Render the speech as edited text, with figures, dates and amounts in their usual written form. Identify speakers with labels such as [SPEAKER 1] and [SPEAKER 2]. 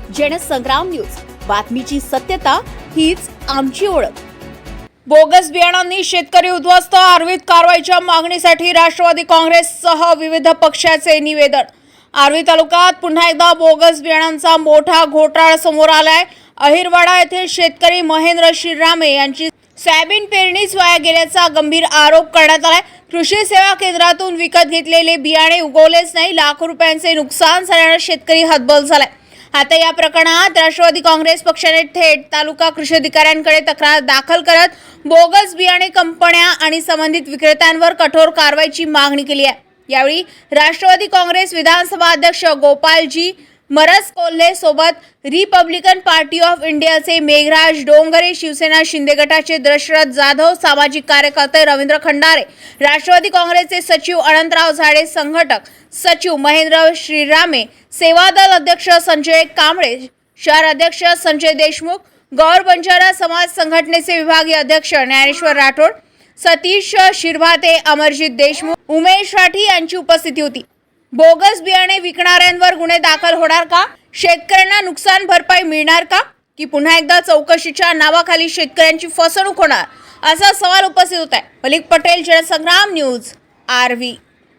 [SPEAKER 1] Jansangram news, बातमीची सत्यता हीच आमची ओळख। बोगस बियाणांनी शेतकरी उद्ध्वस्त, आर्वीत कारवाईच्या मागणीसाठी राष्ट्रवादी काँग्रेससह विविध पक्षाचे निवेदन। आर्वी तालुक्यात पुन्हा एकदा बोगस बियाणांचा मोठा घोटाळा समोर आलाय। अहिरवाडा येथील शेतकरी महेंद्र श्रीरामे यांची सोयाबीन पेरणीच वाया गेल्याचा गंभीर आरोप करण्यात आलाय। कृषी सेवा केंद्रातून विकत घेतलेले बियाणे उगवलेच नाही, लाखो रुपयांचे नुकसान झाल्याने शेतकरी हतबल झालाय। आता या प्रकरणात राष्ट्रवादी काँग्रेस पक्षाने थेट तालुका कृषी अधिकाऱ्यांकडे तक्रार दाखल करत बोगस बियाणे कंपन्या आणि संबंधित विक्रेत्यांवर कठोर कारवाईची मागणी केली आहे। यावेळी राष्ट्रवादी काँग्रेस विधानसभा अध्यक्ष गोपालजी मरस कोल्हे सोबत रिपब्लिकन पार्टी ऑफ इंडियाचे मेघराज डोंगरे, शिवसेना शिंदे गटाचे दशरथ जाधव, सामाजिक कार्यकर्ते रवींद्र खंडारे, राष्ट्रवादी काँग्रेसचे सचिव अनंतराव झाडे, संघटक सचिव महेंद्र श्रीरामे, सेवा दल अध्यक्ष संजय कांबळे, शहर अध्यक्ष संजय देशमुख, गौर बंजारा समाज संघटनेचे विभागीय अध्यक्ष ज्ञानेश्वर राठोड, सतीश शिरभाते, अमरजीत देशमुख, उमेश राठी यांची उपस्थिती होती। बोगस बियाणे विकणाऱ्यांवर गुन्हे दाखल होणार का? शेतकऱ्यांना नुकसान भरपाई मिळणार का? की पुन्हा एकदा चौकशीच्या नावाखाली शेतकऱ्यांची फसवणूक होणार, असा सवाल उपस्थित होत आहे। मलिक पटेल, जनसंग्राम न्यूज, आर्वी।